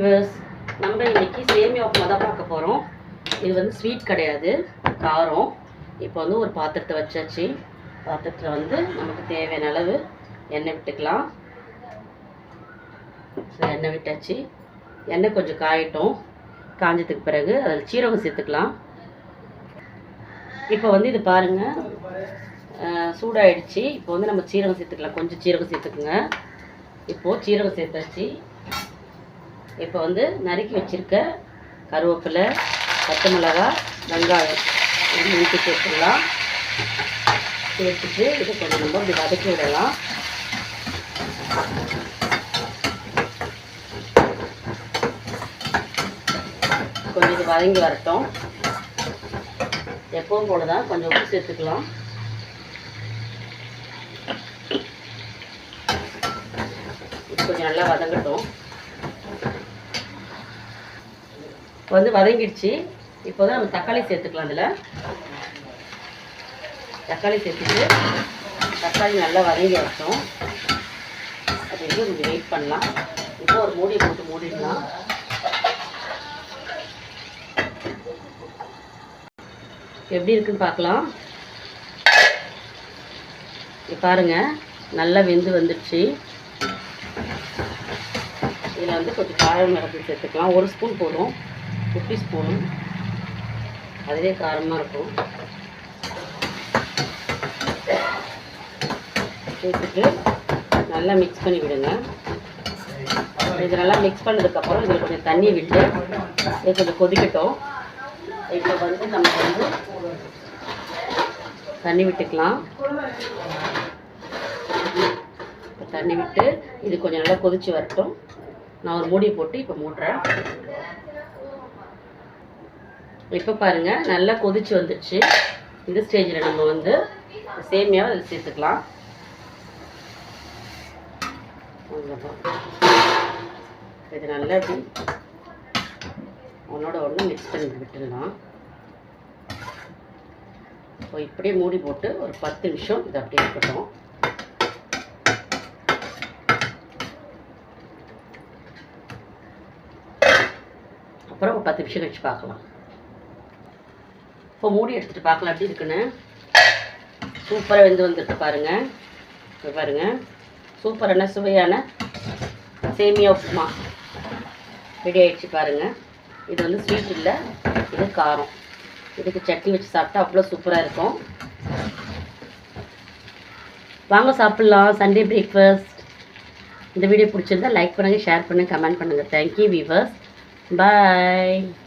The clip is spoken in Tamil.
வீவர்ஸ், நம்ம இன்னைக்கு சேமியா உப்புமா தான் பார்க்க போகிறோம். இது வந்து ஸ்வீட் கிடையாது, காரம். இப்போ வந்து ஒரு பாத்திரத்தை வச்சாச்சு. பாத்திரத்தில் வந்து நமக்கு தேவையான அளவு எண்ணெய் விட்டுக்கலாம். எண்ணெய் விட்டாச்சு. எண்ணெய் கொஞ்சம் காயட்டும். காஞ்சதுக்கு பிறகு அதில் சீரகம் சேர்த்துக்கலாம். இப்போ வந்து இது பாருங்கள், சூடாயிடுச்சு. இப்போ வந்து நம்ம சீரகம் சேர்த்துக்கலாம். கொஞ்சம் சீரகம் சேர்த்துக்குங்க. இப்போது சீரகம் சேர்த்தாச்சு. இப்போ வந்து நறுக்கி வச்சுருக்க கருவேப்பிலை, பச்சை மிளகாய், வெங்காயம் இது ஊற்றி சேர்த்துடலாம். சேர்த்துட்டு இது கொஞ்சம் நம்ம இப்படி வதக்கி விடலாம். கொஞ்சம் இது வதங்கி வரட்டும். எப்பவும் போல தான் கொஞ்சம் உப்பு சேர்த்துக்கலாம். கொஞ்சம் நல்லா வதங்கட்டும். இப்போ வந்து வதங்கிடுச்சு. இப்போ தான் நம்ம தக்காளி சேர்த்துக்கலாம். அதில் தக்காளி சேர்த்துட்டு தக்காளி நல்லா வதங்கி வரட்டும். அது வந்து கொஞ்சம் வெயிட் பண்ணலாம். இப்போ ஒரு மூடி போட்டு மூடிடலாம். எப்படி இருக்குன்னு பார்க்கலாம். இப்போ பாருங்கள், நல்லா வெந்து வந்துடுச்சு. இதில் வந்து கொஞ்சம் காரம் மிளகு சேர்த்துக்கலாம். ஒரு ஸ்பூன் போதும், குட்டி ஸ்பூனு, அதுவே காரமாக இருக்கும். சேர்த்துட்டு நல்லா மிக்ஸ் பண்ணி விடுங்க. இது நல்லா மிக்ஸ் பண்ணதுக்கப்புறம் இதில் கொஞ்சம் தண்ணி விட்டு இது கொஞ்சம் கொதிக்கட்டும். இப்போ வந்து நம்ம வந்து தண்ணி விட்டுக்கலாம். தண்ணி விட்டு இது கொஞ்சம் நல்லா கொதித்து வரட்டும். நான் ஒரு மூடி போட்டு இப்போ மூடுறேன். இப்போ பாருங்கள், நல்லா கொதிச்சு வந்துடுச்சு. இந்த ஸ்டேஜில் நம்ம வந்து சேமியாவை அதில் சேர்த்துக்கலாம். இது நல்லா இப்படி ஒன்றோட ஒன்று மிக்ஸ் பண்ணி விட்டுடலாம். இப்போ இப்படியே மூடி போட்டு ஒரு 10 நிமிஷம் இது அப்படியே இருக்கட்டும். அப்புறம் ஒரு 10 நிமிஷம் கழிச்சு பார்க்கலாம். இப்போ மூடி எடுத்துகிட்டு பார்க்கலாம் எப்படி இருக்குன்னு. சூப்பராக வெந்து வந்துட்டு பாருங்கள். இப்போ பாருங்கள், சூப்பரான சுவையான சேமியா உப்புமா ரெடி ஆகிடுச்சு பாருங்கள். இது வந்து ஸ்வீட் இல்லை, இது காரம். இதுக்கு சட்னி வச்சு சாப்பிட்டா அவ்வளோ சூப்பராக இருக்கும். வாங்க சாப்பிட்லாம். Sunday breakfast. இந்த வீடியோ பிடிச்சிருந்தா லைக் பண்ணுங்கள், ஷேர் பண்ணுங்கள், கமெண்ட் பண்ணுங்கள். Thank you viewers. Bye.